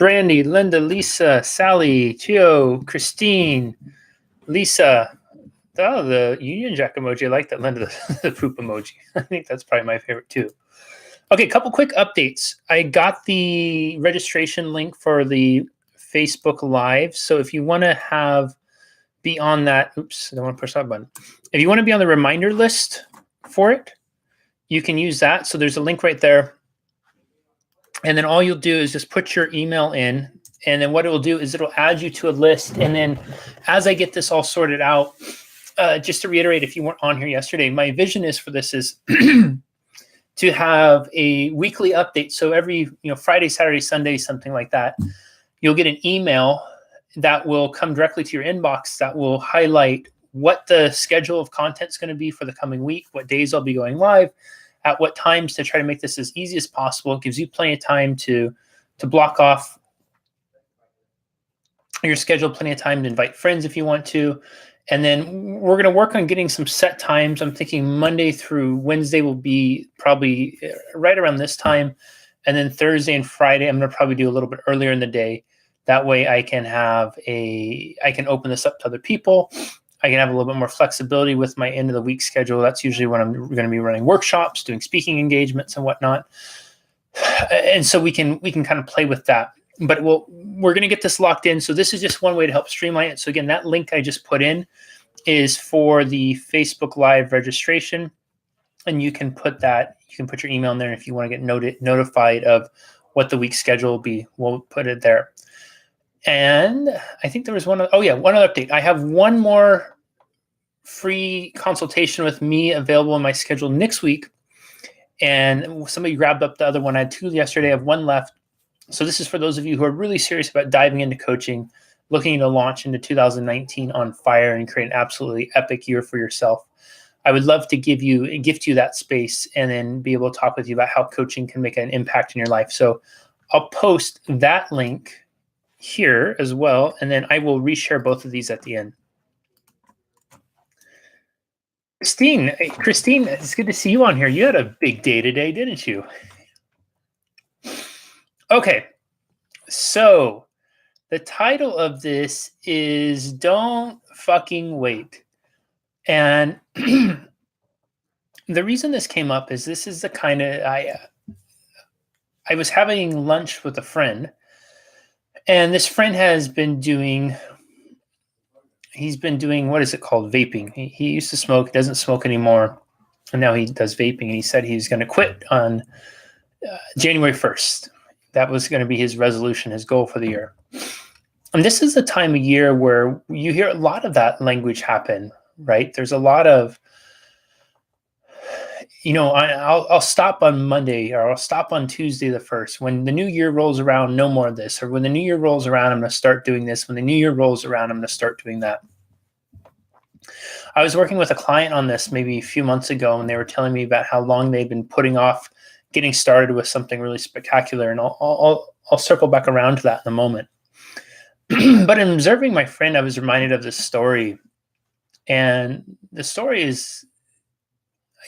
Brandy, Linda, Lisa, Sally, Chio, Christine, Lisa. Oh, the Union Jack emoji. I like that, Linda, the poop emoji. I think that's probably my favorite too. Okay, a couple quick updates. I got the registration link for the Facebook Live. So if you want to be on that, oops, I don't want to push that button. If you want to be on the reminder list for it, you can use that. So there's a link right there. And then all you'll do is just put your email in. And then what it will do is it'll add you to a list. And then as I get this all sorted out, just to reiterate, if you weren't on here yesterday, my vision is for this is to have a weekly update. So every Friday, Saturday, Sunday, something like that, you'll get an email that will come directly to your inbox that will highlight what the schedule of content is going to be for the coming week, what days I'll be going live, at what times, to try to make this as easy as possible. It gives you plenty of time to block off your schedule, plenty of time to invite friends if you want to. And then we're going to work on getting some set times. I'm thinking Monday through Wednesday will be probably right around this time. And then Thursday and Friday, I'm going to probably do a little bit earlier in the day. That way I can open this up to other people. I can have a little bit more flexibility with my end of the week schedule. That's usually when I'm going to be running workshops, doing speaking engagements and whatnot. And so we can kind of play with that. But we're going to get this locked in. So this is just one way to help streamline it. So again, that link I just put in is for the Facebook Live registration. And you can put your email in there. And if you want to get notified of what the week schedule will be, we'll put it there. And I think there was one other update. I have one more free consultation with me available in my schedule next week. And somebody grabbed up the other one. I had 2 yesterday. I have 1 left. So this is for those of you who are really serious about diving into coaching, looking to launch into 2019 on fire and create an absolutely epic year for yourself. I would love to gift you that space and then be able to talk with you about how coaching can make an impact in your life. So I'll post that link here as well, and then I will reshare both of these at the end. Christine, it's good to see you on here. You had a big day today, didn't you? Okay, so the title of this is Don't Fucking Wait. And the reason this came up is this is the kind of, I was having lunch with a friend, and this friend has been doing, what is it called? Vaping. He used to smoke, doesn't smoke anymore. And now he does vaping. And he said he's going to quit on January 1st. That was going to be his resolution, his goal for the year. And this is the time of year where you hear a lot of that language happen, right? There's a lot of, I'll stop on Monday, or I'll stop on Tuesday the 1st. When the new year rolls around, no more of this. Or when the new year rolls around, I'm going to start doing this. When the new year rolls around, I'm going to start doing that. I was working with a client on this maybe a few months ago, and they were telling me about how long they'd been putting off getting started with something really spectacular. And I'll circle back around to that in a moment. But in observing my friend, I was reminded of this story. And the story is,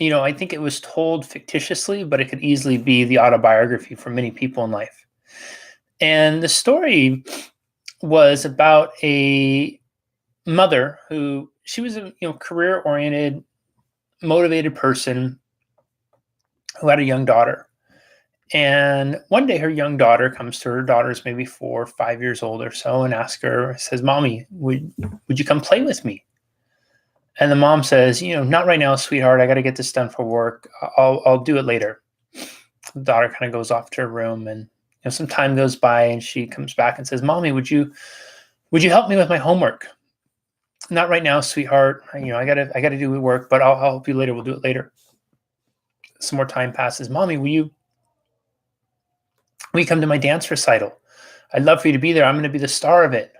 I think it was told fictitiously, but it could easily be the autobiography for many people in life. And the story was about a mother who, she was a career-oriented, motivated person who had a young daughter. And one day her young daughter comes to her, daughter's maybe 4 or 5 years old or so, and says, "Mommy, would you come play with me?" And the mom says, "Not right now, sweetheart. I got to get this done for work. I'll do it later." The daughter kind of goes off to her room, and some time goes by, and she comes back and says, "Mommy, would you help me with my homework?" "Not right now, sweetheart. I gotta do work, but I'll help you later. We'll do it later." Some more time passes. "Mommy, will you come to my dance recital? I'd love for you to be there. I'm going to be the star of it."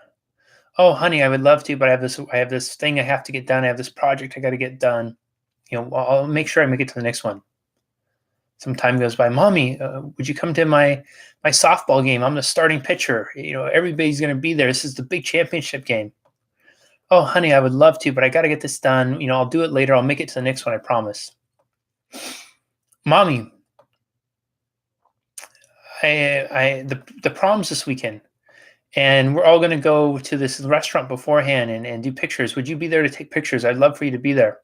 "Oh, honey, I would love to, but I have this thing I have to get done. I have this project I got to get done. I'll make sure I make it to the next one." Some time goes by. "Mommy, would you come to my softball game? I'm the starting pitcher. Everybody's going to be there. This is the big championship game." "Oh, honey, I would love to, but I got to get this done. I'll do it later. I'll make it to the next one. I promise." "Mommy, the prom's this weekend, and we're all going to go to this restaurant beforehand and do pictures. Would you be there to take pictures? I'd love for you to be there.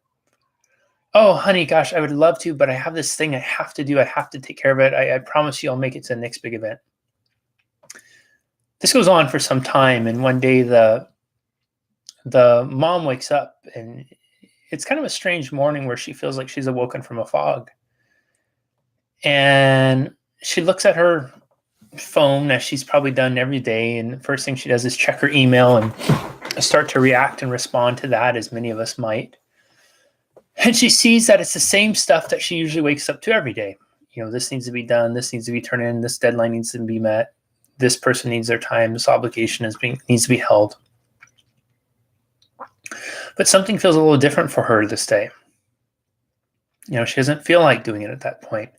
Oh, honey, gosh, I would love to, but I have this thing I have to do. I have to take care of it. I promise you I'll make it to the next big event. This goes on for some time, and one day the mom wakes up, and it's kind of a strange morning where she feels like she's awoken from a fog. And she looks at her phone, as she's probably done every day, and the first thing she does is check her email and start to react and respond to that, as many of us might. And she sees that it's the same stuff that she usually wakes up to every day. This needs to be done, this needs to be turned in, this deadline needs to be met, this person needs their time, this obligation needs to be held. But something feels a little different for her this day. She doesn't feel like doing it at that point.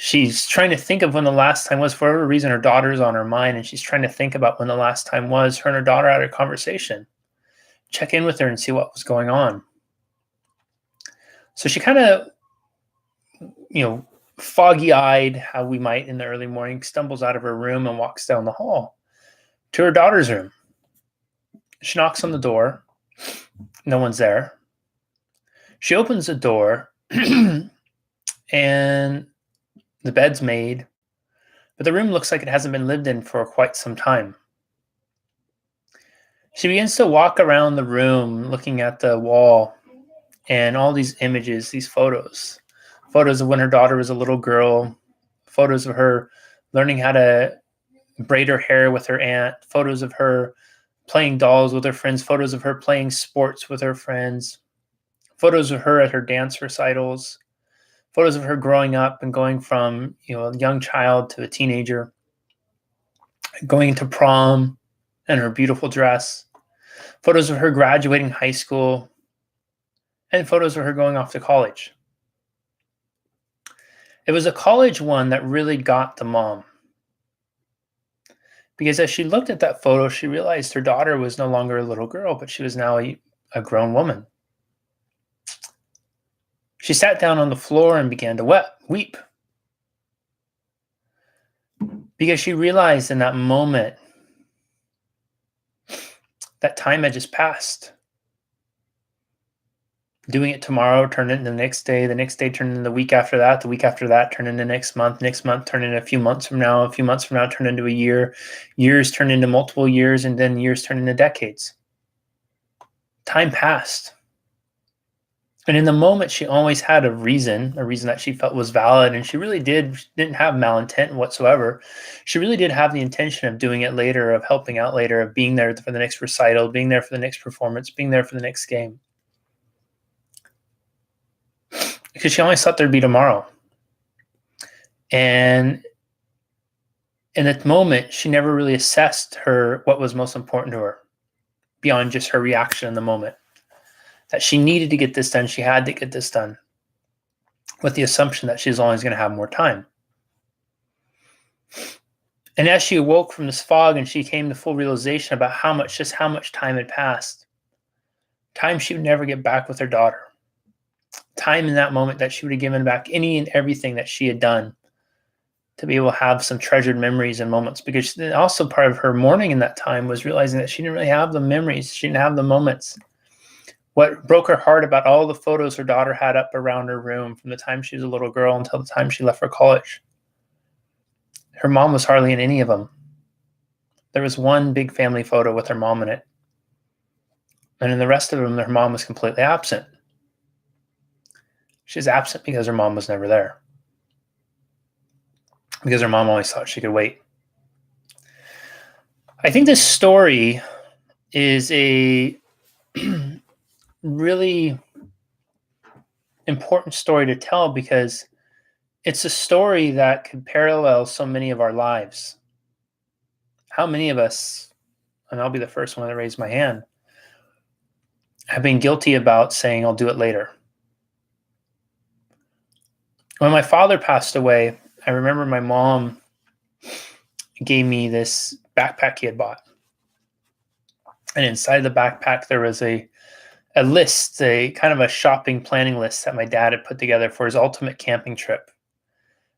She's trying to think of when the last time was. For whatever reason, her daughter's on her mind, and she's trying to think about when the last time was. Her and her daughter had a conversation. Check in with her and see what was going on. So she kind of, foggy-eyed, how we might in the early morning, stumbles out of her room and walks down the hall to her daughter's room. She knocks on the door. No one's there. She opens the door, and the bed's made, but the room looks like it hasn't been lived in for quite some time. She begins to walk around the room, looking at the wall and all these images, these photos of when her daughter was a little girl, photos of her learning how to braid her hair with her aunt, photos of her playing dolls with her friends, photos of her playing sports with her friends, photos of her at her dance recitals, photos of her growing up and going from a young child to a teenager, going to prom and her beautiful dress, photos of her graduating high school, and photos of her going off to college. It was a college one that really got the mom. Because as she looked at that photo, she realized her daughter was no longer a little girl, but she was now a grown woman. She sat down on the floor and began to weep. Because she realized in that moment that time had just passed. Doing it tomorrow turned into the next day turned into the week after that turned into next month turned into a few months from now turned into a year, years turned into multiple years, and then years turned into decades. Time passed. And in the moment, she always had a reason that she felt was valid, and she really didn't have malintent whatsoever. She really did have the intention of doing it later, of helping out later, of being there for the next recital, being there for the next performance, being there for the next game. Because she always thought there'd be tomorrow. And in that moment, she never really assessed what was most important to her beyond just her reaction in the moment. That she needed to get this done, she had to get this done, with the assumption that she's always going to have more time. And as she awoke from this fog and she came to full realization about how much time had passed, time she would never get back with her daughter, time in that moment that she would have given back any and everything that she had done to be able to have some treasured memories and moments. Because also part of her mourning in that time was realizing that she didn't really have the memories, she didn't have the moments. What broke her heart about all the photos her daughter had up around her room from the time she was a little girl until the time she left for college, her mom was hardly in any of them. There was one big family photo with her mom in it. And in the rest of them, her mom was completely absent. She's absent because her mom was never there. Because her mom always thought she could wait. I think this story is a really important story to tell, because it's a story that could parallel so many of our lives. How many of us, and I'll be the first one to raise my hand, have been guilty about saying, I'll do it later. When my father passed away, I remember my mom gave me this backpack he had bought. And inside the backpack, there was a list, a kind of a shopping planning list that my dad had put together for his ultimate camping trip.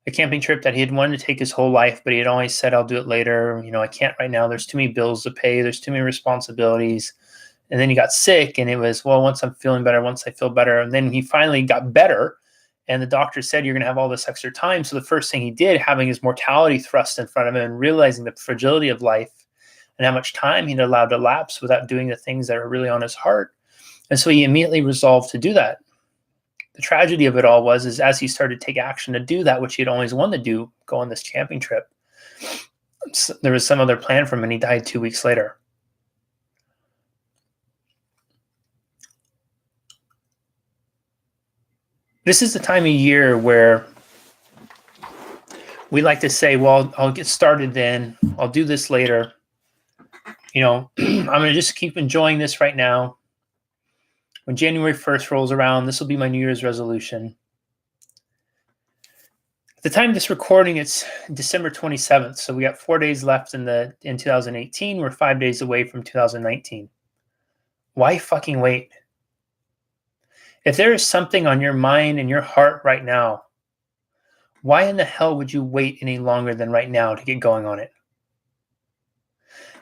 a camping trip that he had wanted to take his whole life, but he had always said, I'll do it later. I can't right now. There's too many bills to pay. There's too many responsibilities. And then he got sick, and it was, well, once I'm feeling better, once I feel better. And then he finally got better. And the doctor said, you're going to have all this extra time. So the first thing he did, having his mortality thrust in front of him and realizing the fragility of life and how much time he'd allowed to lapse without doing the things that are really on his heart. And so he immediately resolved to do that. The tragedy of it all is as he started to take action to do that, which he'd always wanted to do, go on this camping trip, there was some other plan for him, and he died 2 weeks later. This is the time of year where we like to say, well, I'll get started then. I'll do this later. I'm going to just keep enjoying this right now. When January 1st rolls around, this will be my New Year's resolution. At the time of this recording, it's December 27th. So we got 4 days left in 2018. We're 5 days away from 2019. Why fucking wait? If there is something on your mind and your heart right now, why in the hell would you wait any longer than right now to get going on it?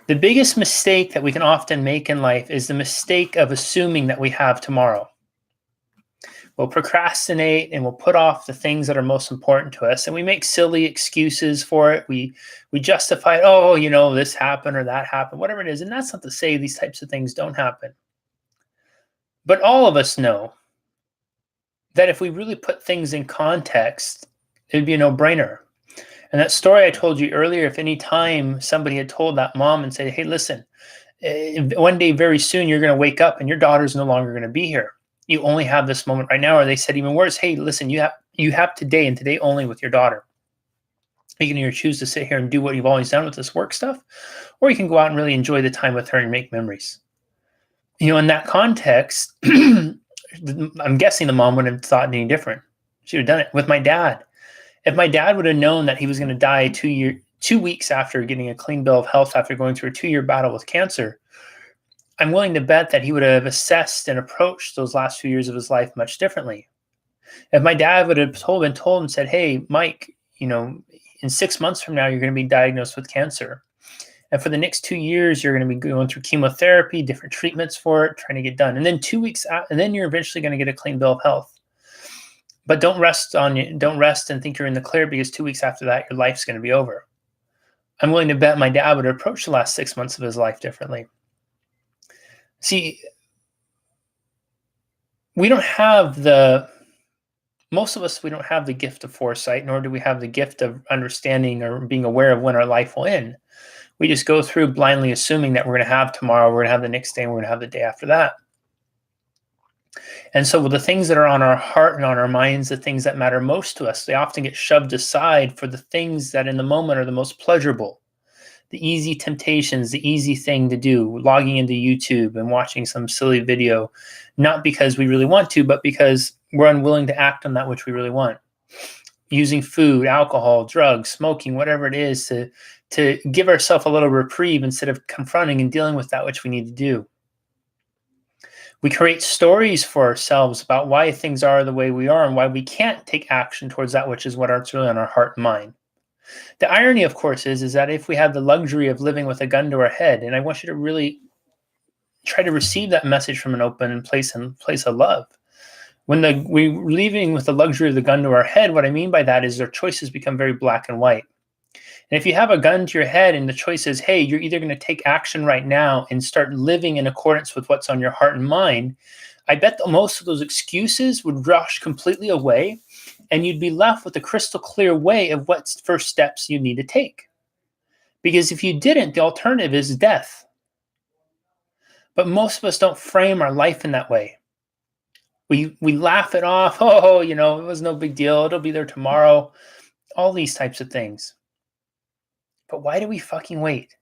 The biggest mistake that we can often make in life is the mistake of assuming that we have tomorrow. We'll procrastinate and we'll put off the things that are most important to us, and we make silly excuses for it. We justify it, this happened or that happened, whatever it is. And that's not to say these types of things don't happen. But all of us know that if we really put things in context, it'd be a no-brainer. And that story I told you earlier, if any time somebody had told that mom and said, hey, listen, one day very soon you're going to wake up and your daughter's no longer going to be here. You only have this moment right now. Or they said even worse, hey, listen, you have today and today only with your daughter. You can either choose to sit here and do what you've always done with this work stuff, or you can go out and really enjoy the time with her and make memories. In that context, I'm guessing the mom wouldn't have thought any different. She would have done it. With my dad, if my dad would have known that he was going to die 2 weeks after getting a clean bill of health after going through a 2-year battle with cancer, I'm willing to bet that he would have assessed and approached those last few years of his life much differently. If my dad would have been told and said, hey, Mike, in 6 months from now, you're going to be diagnosed with cancer. And for the next 2 years, you're going to be going through chemotherapy, different treatments for it, trying to get done. And then 2 weeks out, and then you're eventually going to get a clean bill of health. But don't rest and think you're in the clear, because 2 weeks after that, your life's going to be over. I'm willing to bet my dad would approach the last 6 months of his life differently. See, most of us, we don't have the gift of foresight, nor do we have the gift of understanding or being aware of when our life will end. We just go through blindly assuming that we're going to have tomorrow, we're going to have the next day, and we're going to have the day after that. And so with the things that are on our heart and on our minds, the things that matter most to us, they often get shoved aside for the things that in the moment are the most pleasurable. The easy temptations, the easy thing to do, logging into YouTube and watching some silly video, not because we really want to, but because we're unwilling to act on that which we really want. Using food, alcohol, drugs, smoking, whatever it is, to give ourselves a little reprieve instead of confronting and dealing with that which we need to do. We create stories for ourselves about why things are the way we are and why we can't take action towards that which is what's really on our heart and mind. The irony, of course, is that if we have the luxury of living with a gun to our head, and I want you to really try to receive that message from an open place of love. When we're living with the luxury of the gun to our head, what I mean by that is our choices become very black and white. And if you have a gun to your head and the choice is, hey, you're either going to take action right now and start living in accordance with what's on your heart and mind, I bet that most of those excuses would rush completely away, and you'd be left with a crystal clear way of what first steps you need to take. Because if you didn't, the alternative is death. But most of us don't frame our life in that way. We laugh it off. Oh, it was no big deal. It'll be there tomorrow. All these types of things. But why do we fucking wait?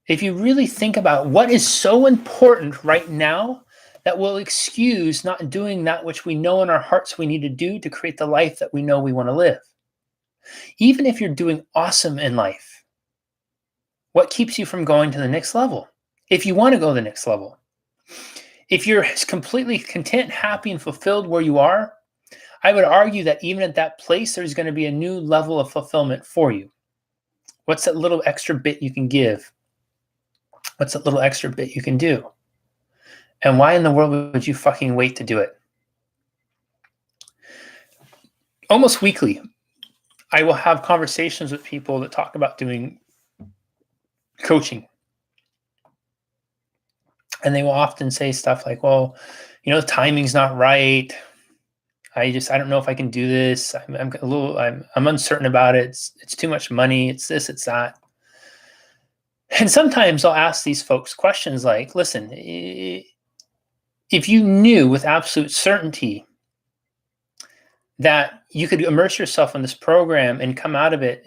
If you really think about what is so important right now that will excuse not doing that which we know in our hearts we need to do to create the life that we know we want to live. Even if you're doing awesome in life, what keeps you from going to the next level? If you want to go to the next level. If you're completely content, happy, and fulfilled where you are, I would argue that even at that place, there's going to be a new level of fulfillment for you. What's that little extra bit you can give? What's that little extra bit you can do? And why in the world would you fucking wait to do it? Almost weekly, I will have conversations with people that talk about doing coaching. And they will often say stuff like, well, the timing's not right. I don't know if I can do this. I'm uncertain about it. It's too much money. It's this, it's that. And sometimes I'll ask these folks questions like, listen, if you knew with absolute certainty that you could immerse yourself in this program and come out of it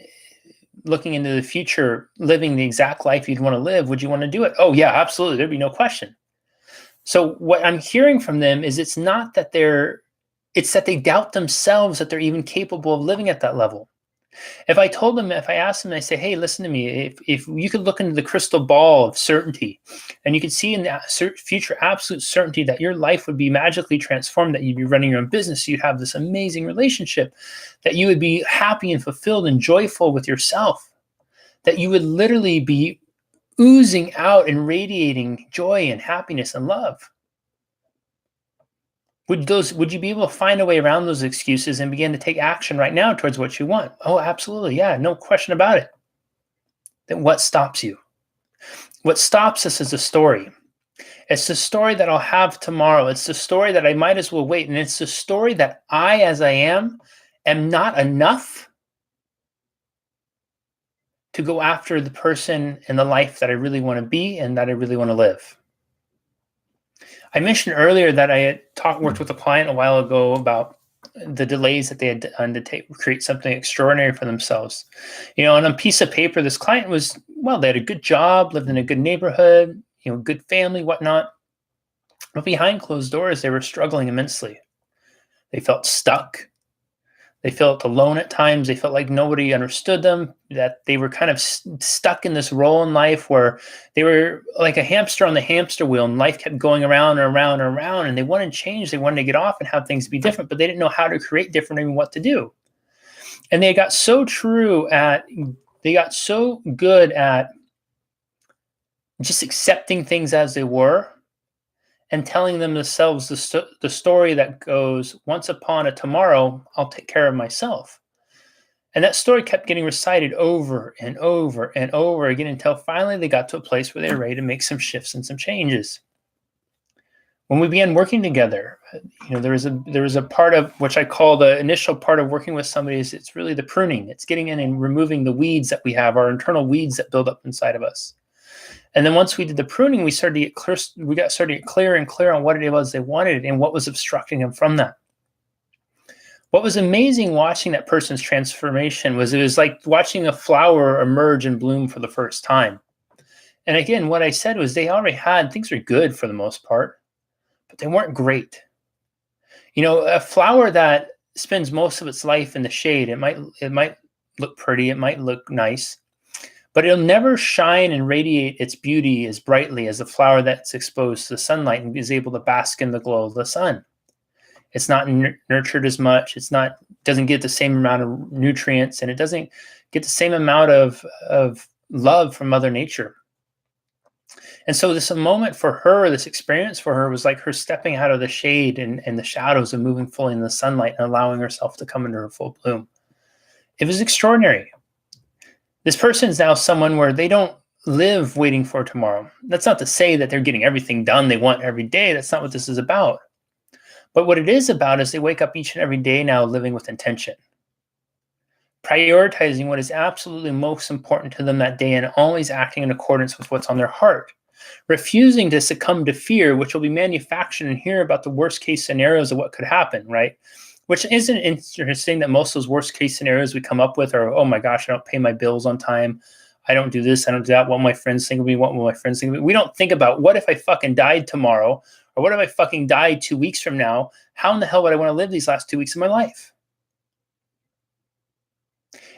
looking into the future, living the exact life you'd want to live, would you want to do it? Oh yeah, absolutely. There'd be no question. So what I'm hearing from them is it's that they doubt themselves that they're even capable of living at that level. If I asked them, I say, hey, listen to me, if you could look into the crystal ball of certainty and you could see in the future absolute certainty that your life would be magically transformed, that you'd be running your own business, you'd have this amazing relationship, that you would be happy and fulfilled and joyful with yourself, that you would literally be oozing out and radiating joy and happiness and love. Would you be able to find a way around those excuses and begin to take action right now towards what you want? Oh, absolutely. Yeah, no question about it. Then what stops you? What stops us is a story. It's the story that I'll have tomorrow. It's the story that I might as well wait. And it's the story that I, as I am not enough to go after the person and the life that I really want to be and that I really want to live. I mentioned earlier that I had worked with a client a while ago about the delays that they had done to create something extraordinary for themselves. On a piece of paper, this client they had a good job, lived in a good neighborhood, good family, whatnot. But behind closed doors, they were struggling immensely. They felt stuck. They felt alone at times. They felt like nobody understood them, that they were kind of stuck in this role in life where they were like a hamster on the hamster wheel and life kept going around and around and around, and they wanted change. They wanted to get off and have things be different, but they didn't know how to create different and what to do. And they got so good at just accepting things as they were and telling themselves the story that goes, once upon a tomorrow, I'll take care of myself. And that story kept getting recited over and over and over again until finally they got to a place where they were ready to make some shifts and some changes. When we began working together, there was a part of which I call the initial part of working with somebody is it's really the pruning. It's getting in and removing the weeds that we have, our internal weeds that build up inside of us. And then once we did the pruning, we started to get clear. We started to get clearer and clearer on what it was they wanted and what was obstructing them from that. What was amazing watching that person's transformation was it was like watching a flower emerge and bloom for the first time. And again, what I said was they already had things were good for the most part, but they weren't great. A flower that spends most of its life in the shade, it might look pretty, it might look nice, but it'll never shine and radiate its beauty as brightly as a flower that's exposed to the sunlight and is able to bask in the glow of the sun. It's not nurtured as much. Doesn't get the same amount of nutrients, and it doesn't get the same amount of love from Mother Nature. And so this moment for her, this experience for her was like her stepping out of the shade and the shadows and moving fully in the sunlight and allowing herself to come into her full bloom. It was extraordinary. This person is now someone where they don't live waiting for tomorrow. That's not to say that they're getting everything done they want every day. That's not what this is about. But what it is about is they wake up each and every day now living with intention, prioritizing what is absolutely most important to them that day and always acting in accordance with what's on their heart, refusing to succumb to fear, which will be manufactured and hear about the worst case scenarios of what could happen, right? Which isn't interesting that most of those worst case scenarios we come up with are, oh my gosh, I don't pay my bills on time. I don't do this. I don't do that. What will my friends think of me? What will my friends think of me? We don't think about what if I fucking died tomorrow, or what if I fucking died 2 weeks from now? How in the hell would I want to live these last 2 weeks of my life?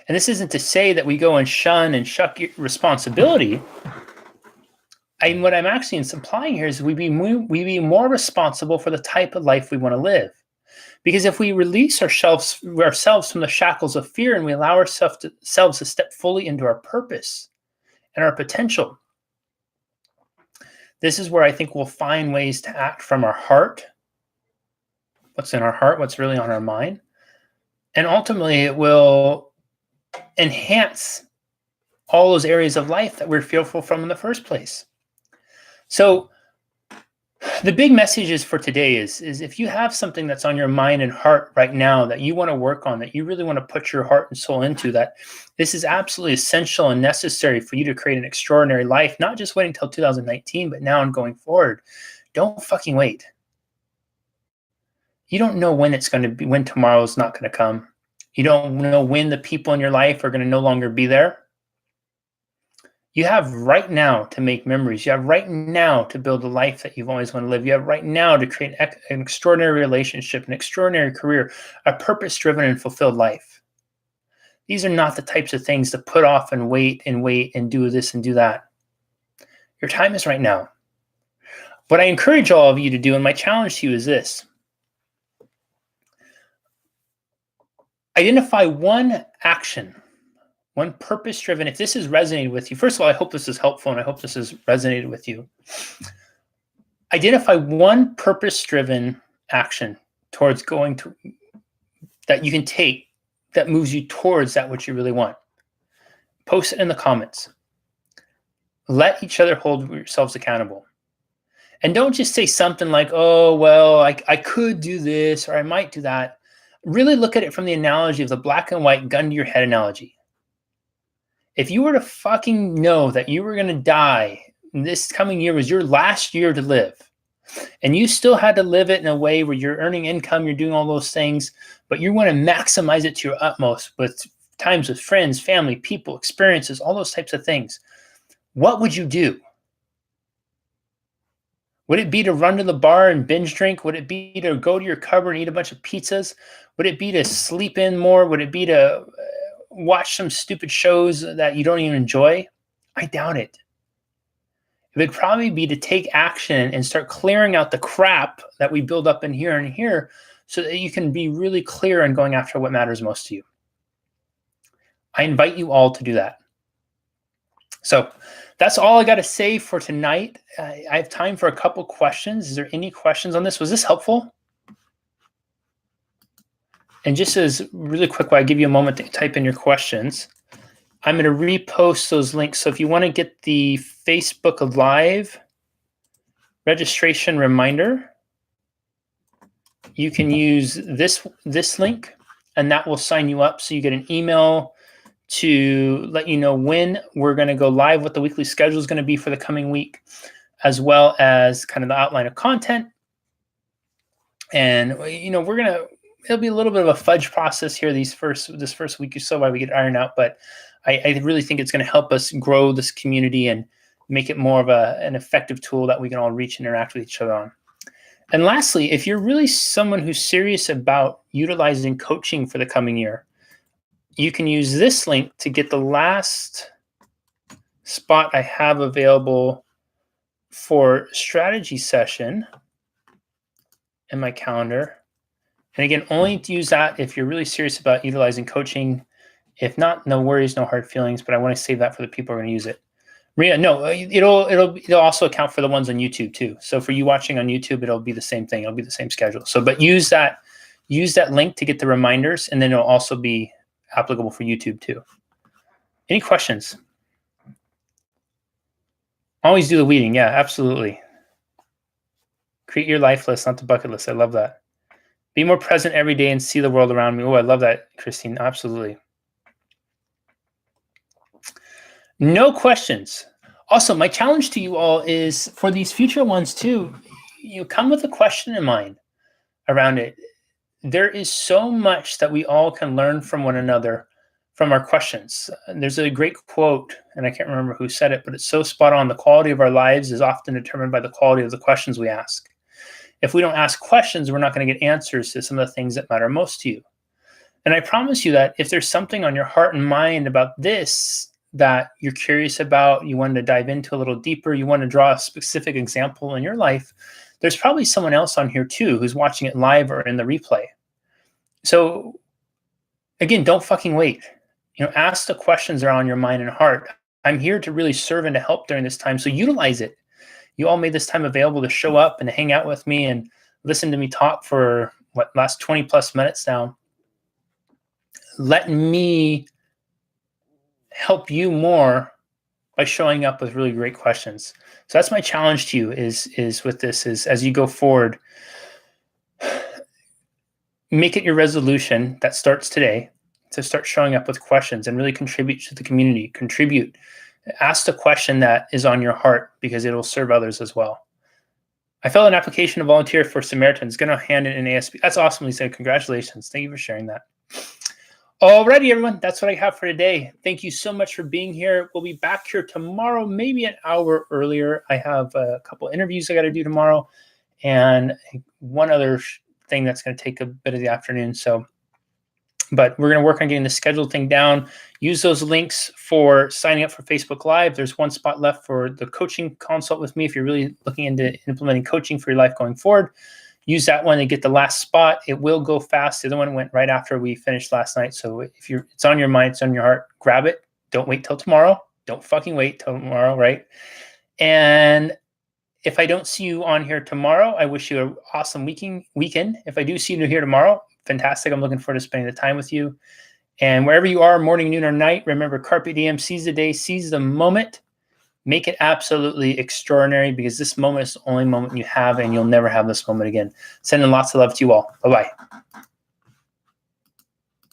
And this isn't to say that we go and shun and shuck responsibility. What I'm actually implying here is we be more responsible for the type of life we want to live. Because if we release ourselves from the shackles of fear and we allow ourselves to step fully into our purpose and our potential, this is where I think we'll find ways to act from our heart, what's in our heart, what's really on our mind. And ultimately, it will enhance all those areas of life that we're fearful from in the first place. So the big messages for today is if you have something that's on your mind and heart right now that you want to work on, that you really want to put your heart and soul into, that this is absolutely essential and necessary for you to create an extraordinary life, not just waiting until 2019, but now and going forward. Don't fucking wait. You don't know when it's going to be, when tomorrow's not going to come. You don't know when the people in your life are going to no longer be there. You have right now to make memories. You have right now to build a life that you've always wanted to live. You have right now to create an extraordinary relationship, an extraordinary career, a purpose-driven and fulfilled life. These are not the types of things to put off and wait and do this and do that. Your time is right now. What I encourage all of you to do, and my challenge to you is this. Identify one action, one purpose-driven. If this has resonated with you, first of all, I hope this is helpful and I hope this has resonated with you. Identify one purpose-driven action towards going to that you can take that moves you towards that which you really want. Post it in the comments. Let each other hold yourselves accountable. And don't just say something like, oh, well, I could do this or I might do that. Really look at it from the analogy of the black and white gun to your head analogy. If you were to fucking know that you were going to die, and this coming year was your last year to live, and you still had to live it in a way where you're earning income, you're doing all those things, but you want to maximize it to your utmost with times with friends, family, people, experiences, all those types of things, what would you do? Would it be to run to the bar and binge drink? Would it be to go to your cupboard and eat a bunch of pizzas? Would it be to sleep in more? Would it be to watch some stupid shows that you don't even enjoy? I doubt it. It would probably be to take action and start clearing out the crap that we build up in here and here so that you can be really clear in going after what matters most to you. I invite you all to do that. So that's all I got to say for tonight. I have time for a couple questions. Is there any questions on this? Was this helpful? And just as really quick, while I give you a moment to type in your questions, I'm going to repost those links. So if you want to get the Facebook Live registration reminder, you can use this link, and that will sign you up. So you get an email to let you know when we're going to go live, what the weekly schedule is going to be for the coming week, as well as kind of the outline of content. And, it'll be a little bit of a fudge process here this first week or so while we get ironed out, but I really think it's going to help us grow this community and make it more of an effective tool that we can all reach and interact with each other on. And lastly, if you're really someone who's serious about utilizing coaching for the coming year, you can use this link to get the last spot I have available for strategy session in my calendar. And again, only to use that if you're really serious about utilizing coaching. If not, no worries, no hard feelings, but I want to save that for the people who are going to use it. Maria, no, it'll also account for the ones on YouTube too. So for you watching on YouTube, it'll be the same thing. It'll be the same schedule. So, but use that link to get the reminders, and then it'll also be applicable for YouTube too. Any questions? Always do the weeding. Yeah, absolutely. Create your life list, not the bucket list. I love that. Be more present every day and see the world around me. Oh, I love that, Christine. Absolutely. No questions. Also, my challenge to you all is for these future ones too, you come with a question in mind around it. There is so much that we all can learn from one another from our questions. There's a great quote, and I can't remember who said it, but it's so spot on. The quality of our lives is often determined by the quality of the questions we ask. If we don't ask questions, we're not going to get answers to some of the things that matter most to you. And I promise you that if there's something on your heart and mind about this that you're curious about, you want to dive into a little deeper, you want to draw a specific example in your life, there's probably someone else on here too who's watching it live or in the replay. So again, don't fucking wait. Ask the questions that are on your mind and heart. I'm here to really serve and to help during this time. So utilize it. You all made this time available to show up and hang out with me and listen to me talk for last 20 plus minutes now. Let me help you more by showing up with really great questions. So that's my challenge to you is with this is as you go forward, make it your resolution that starts today to start showing up with questions and really contribute to the community. Contribute. Ask the question that is on your heart because it will serve others as well. I filled an application to volunteer for Samaritans. Going to hand in an ASB. That's awesome, Lisa. Congratulations. Thank you for sharing that. Alrighty, everyone. That's what I have for today. Thank you so much for being here. We'll be back here tomorrow, maybe an hour earlier. I have a couple interviews I got to do tomorrow and one other thing that's going to take a bit of the afternoon. But we're going to work on getting the schedule thing down. Use those links for signing up for Facebook Live. There's one spot left for the coaching consult with me if you're really looking into implementing coaching for your life going forward. Use that one to get the last spot. It will go fast. The other one went right after we finished last night. So if it's on your mind, it's on your heart, grab it. Don't wait till tomorrow. Don't fucking wait till tomorrow, right? And if I don't see you on here tomorrow, I wish you an awesome weekend. If I do see you here tomorrow, fantastic. I'm looking forward to spending the time with you. And wherever you are, morning, noon, or night, remember, carpe diem, seize the day, seize the moment. Make it absolutely extraordinary because this moment is the only moment you have and you'll never have this moment again. Sending lots of love to you all. Bye-bye.